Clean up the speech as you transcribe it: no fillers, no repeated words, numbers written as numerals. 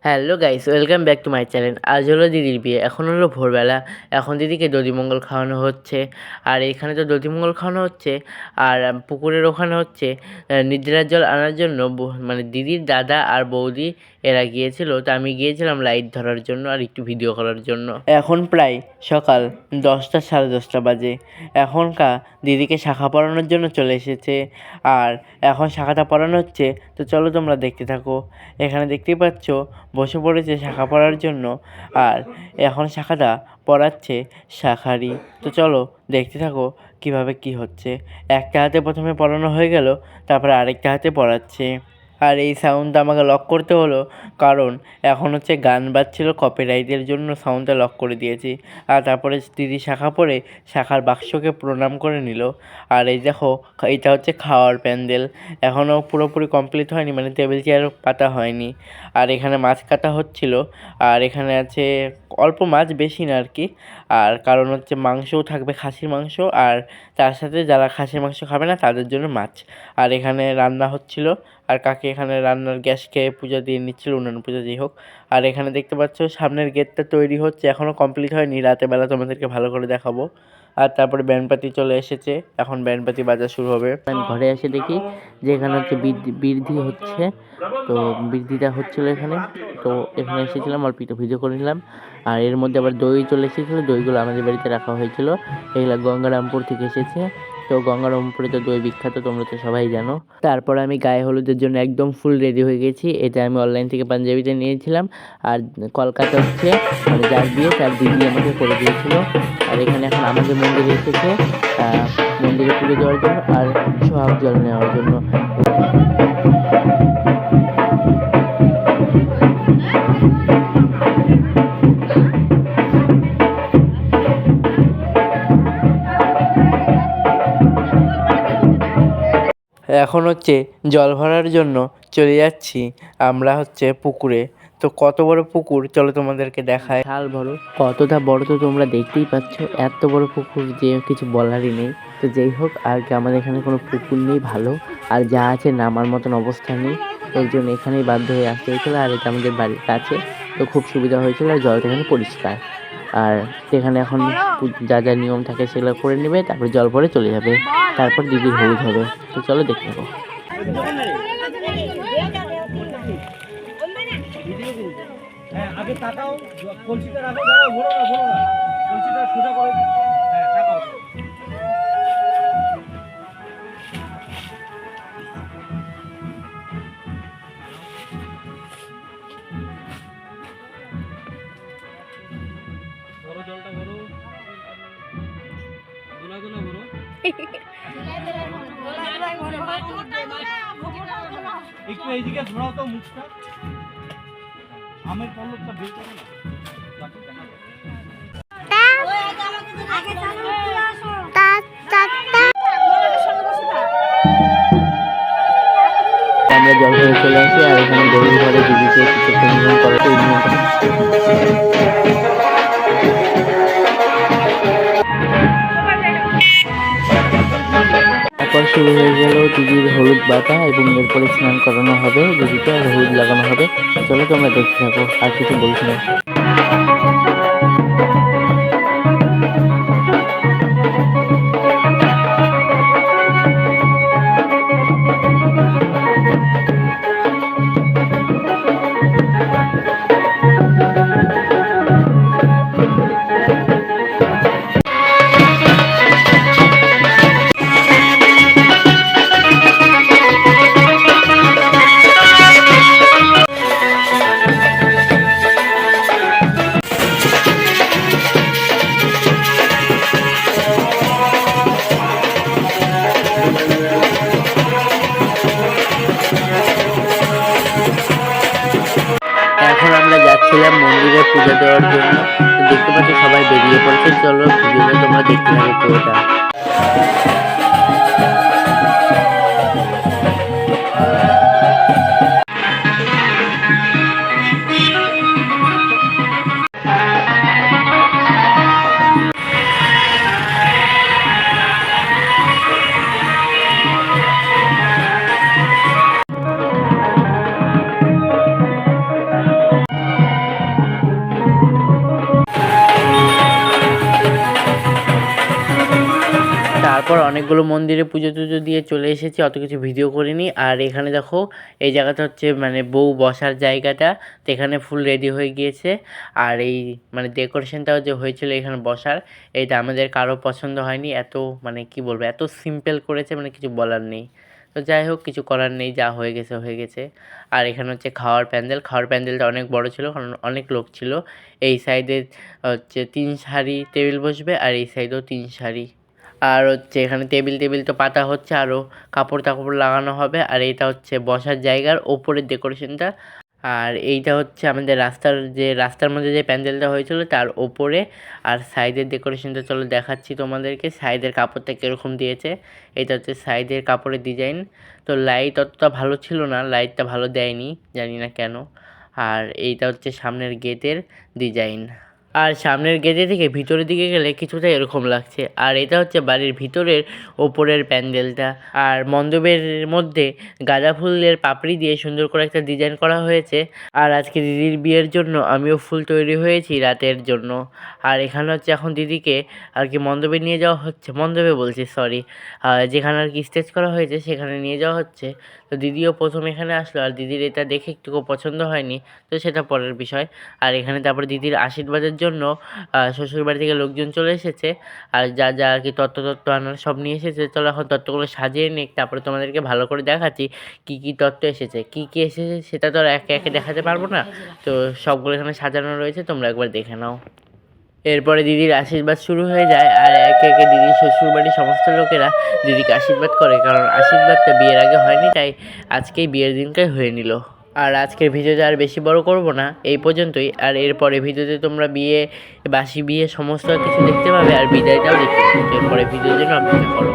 Hello guys, welcome back to my channel. আজ হলো দিদির বিয়ে। এখন হলো ভোরবেলা। এখন দিদিকে দধিমঙ্গল খাওয়ানো হচ্ছে। আর এখানে তো দধিমঙ্গল খাওয়ানো হচ্ছে। আর পুকুরের ওখানে হচ্ছে নিদ্রার জল আনার জন্য মানে দিদির দাদা আর বৌদি এরা গিয়েছিল। তো আমি গিয়েছিলাম লাইট ধরার জন্য আর একটু ভিডিও করার জন্য। এখন প্রায় সকাল 10টা সাড়ে 10টা বাজে। এখনকার দিদিকে শাখা পরানোর জন্য চলে এসেছে। আর এখন শাখাটা পরানো হচ্ছে। তো চলো তোমরা দেখতে থাকো। এখানে দেখতেই পাচ্ছ বসে পড়েছে শাখা পরার জন্য। আর এখন শাখাটা পরাচ্ছে শাঁখারি। তো চলো দেখতে থাকো কিভাবে কি হচ্ছে। একটা হাতে প্রথমে পরানো হয়ে গেল, তারপরে আরেকটা হাতে পরাচ্ছে। আর এই সাউন্ডটা আমাকে লক করতে হলো, কারণ এখন হচ্ছে গান বাজছিল, কপিরাইটের জন্য সাউন্ডটা লক করে দিয়েছি। আর তারপরে দিদি শাখা পরে শাখার বাক্সকে প্রণাম করে নিল। আর এই দেখো, এটা হচ্ছে খাওয়ার প্যান্ডেল। এখনও পুরোপুরি কমপ্লিট হয়নি, মানে টেবিল চেয়ার পাতা হয়নি। আর এখানে মাছ কাটা হচ্ছিল। আর এখানে আছে অল্প মাছ, বেশি না আর কি। আর কারণ হচ্ছে মাংসও থাকবে, খাসির মাংস, আর তার সাথে যারা খাসির মাংস খাবে না তাদের জন্য মাছ। আর এখানে রান্না হচ্ছিল। আর কাকি এখানে রান্নার গ্যাস খেয়ে পূজা দিয়ে নিচ্ছিল, উনান পূজা যেই হোক। আর এখানে দেখতে পাচ্ছ সামনের গেটটা তৈরি হচ্ছে, এখনও কমপ্লিট হয়নি। রাতের বেলা তোমাদেরকে ভালো করে দেখাবো। আর তারপরে ব্যান্ডপাতি চলে এসেছে, এখন ব্যান্ডপাতি বাজা শুরু হবে। আমি ঘরে এসে দেখি যে এখানে হচ্ছে বৃদ্ধি হচ্ছে। তো বৃদ্ধিটা হচ্ছিলো এখানে। তো এখানে এসেছিলাম, অল্প একটু ভিডিও করে নিলাম। আর এর মধ্যে আবার দই চলে এসেছিলো। দইগুলো আমাদের বাড়িতে রাখা হয়েছিল। এগুলো গঙ্গারামপুর থেকে এসেছে। তো গঙ্গারামপুরে তো দই বিখ্যাত, তোমরা তো সবাই জানো। তারপর আমি গায়ে হলুদের জন্য একদম ফুল রেডি হয়ে গেছি। এটা আমি অনলাইন থেকে পাঞ্জাবিতে নিয়েছিলাম। আর কলকাতা হচ্ছে মানে যার বিয়ে তার দিদি আমাকে করে দিয়েছিল। আর এখানে এখন আমাদের মন্দিরে এসেছে মন্দিরে পুজো দেওয়ার জন্য আর সোহাগ জল নেওয়ার জন্য। এখন হচ্ছে জল ভরার জন্য চলে যাচ্ছি আমরা হচ্ছে পুকুরে। তো কত বড় পুকুর চলো তোমাদেরকে দেখায়। শাল বড়, কতটা বড় তো তোমরা দেখতেই পাচ্ছ। এত বড় পুকুর যে কিছু বলারই নেই। তো যেই হোক, আর কি আমাদের এখানে কোনো পুকুর নেই ভালো, আর যা আছে নামার মতন অবস্থা নেই। এর জন্য এখানেই বাধ্য হয়ে আসতে হয়েছিল। আর এটা আমাদের বাড়ির কাছে, তো খুব সুবিধা হয়েছিল। আর জলটা এখানে পরিষ্কার। আর সেখানে এখন যা যা নিয়ম থাকে সেগুলো করে নেবে, তারপর জল পরে চলে যাবে। তারপর দিদির হলুদ হবে। তো চলো দেখে নেবো। আগে তাকাও, কলসিটা রাখো, দাঁড়াও, ঘোরো না, কলসিটা সোজা করো। হ্যাঁ, তাকাও। ঘোরো, জলটা ঘোরো, দোলা দোলা ঘোরো। একটু এইদিকে ঘোরাও তো মুখটা, আমের পল্লবটা বের করো না। আমরা জল ঘরে চলে আসি। আর এখানে গরুর ঘরে দিদিকে কিছু নিয়ম করাতে তারপর শুরু হয়ে গেল দিদির হলুদ বাটা, এবং এরপরে স্নান করানো হবে দিদিকে, আর হলুদ লাগানো হবে। চলো তোমরা দেখতে থাকো, আর কিছু বলছি না। এখন আমরা যাচ্ছিলাম মন্দিরে পূজা দেওয়ার জন্য। দেখতে পাচ্ছি সবাই বেরিয়ে পড়েছে। চলো ভিডিওটা তোমরা দেখতে থাকো পুরোটা। তারপর অনেকগুলো মন্দিরে পুজো টুজো দিয়ে চলে এসেছি, অত কিছু ভিডিও করিনি। আর এখানে দেখো এই জায়গাটা হচ্ছে মানে বউ বসার জায়গাটা, তো এখানে ফুল রেডি হয়ে গিয়েছে। আর এই মানে ডেকোরেশনটাও যে হয়েছিল এখানে বসার, এইটা আমাদের কারো পছন্দ হয়নি। এত মানে কি বলবো, এত সিম্পল করেছে মানে কিছু বলার নেই। তো যাই হোক, কিছু করার নেই, যা হয়ে গেছে হয়ে গেছে। আর এখানে হচ্ছে খাওয়ার প্যান্ডেল, খাওয়ার প্যান্ডেলটা অনেক বড় ছিল কারণ অনেক লোক ছিল। এই সাইডে হচ্ছে 3 সারি টেবিল বসবে আর এই সাইডেও 3 সারি। আর হচ্ছে এখানে টেবিল টেবিল তো পাতা হচ্ছে, আরও কাপড় টাপড় লাগানো হবে। আর এইটা হচ্ছে বসার জায়গার ওপরের ডেকোরেশনটা। আর এইটা হচ্ছে আমাদের রাস্তার মধ্যে যে প্যান্ডেলটা হয়েছিল তার ওপরে। আর সাইডের ডেকোরেশনটা চলো দেখাচ্ছি তোমাদেরকে, সাইডের কাপড়টা কীরকম দিয়েছে। এটা হচ্ছে সাইডের কাপড়ের ডিজাইন। তো লাইট অতটা ভালো ছিল না, লাইটটা ভালো দেয়নি, জানি না কেন। আর এইটা হচ্ছে সামনের গেটের ডিজাইন। আর সামনের গেটে থেকে ভিতরের দিকে গেলে কিছুটা এরকম লাগছে। আর এটা হচ্ছে বাড়ির ভিতরের ওপরের প্যান্ডেলটা। আর মণ্ডপের মধ্যে গাঁদা ফুলের পাপড়ি দিয়ে সুন্দর করে একটা ডিজাইন করা হয়েছে। আর আজকে দিদির বিয়ের জন্য আমিও ফুল তৈরি হয়েছি রাতের জন্য। আর এখানে হচ্ছে এখন দিদিকে আর কি মণ্ডপে নিয়ে যাওয়া হচ্ছে, মণ্ডপে বলছি সরি, যেখানে আর কি স্টেজ করা হয়েছে সেখানে নিয়ে যাওয়া হচ্ছে। তো দিদিও প্রথম এখানে আসলো, আর দিদির এটা দেখে একটুকু পছন্দ হয়নি, তো সেটা পরের বিষয়। আর এখানে তারপর দিদির আশীর্বাদের জন্য শ্বশুরবাড়ি থেকে লোকজন চলে এসেছে। আর যা যা আর কি তত্ত্ব আনার সব নিয়ে এসেছে। চলো এখন তত্ত্বগুলো সাজিয়ে নিই, তারপরে তোমাদেরকে ভালো করে দেখাচ্ছি কী কী তত্ত্ব এসেছে। কী কী এসেছে সেটা তো আর একে একে দেখাতে পারবো না, তো সবগুলো এখানে সাজানো রয়েছে, তোমরা একবার দেখে নাও। এরপরে দিদির আশীর্বাদ শুরু হয়ে যায়, আর একে একে দিদির শ্বশুরবাড়ির সমস্ত লোকেরা দিদিকে আশীর্বাদ করে, কারণ আশীর্বাদটা বিয়ের আগে হয়নি, তাই আজকেই বিয়ের দিনটাই হয়ে নিল। আর আজকের ভিডিওটা আর বেশি বড় করব না, এই পর্যন্তই। আর এরপরে ভিডিওতে তোমরা বিয়ে, বাসি বিয়ে সমস্ত কিছু দেখতে পাবে, আর বিদায়টাও দেখতে পাবে। এরপরে ভিডিওর জন্য অপেক্ষা করো।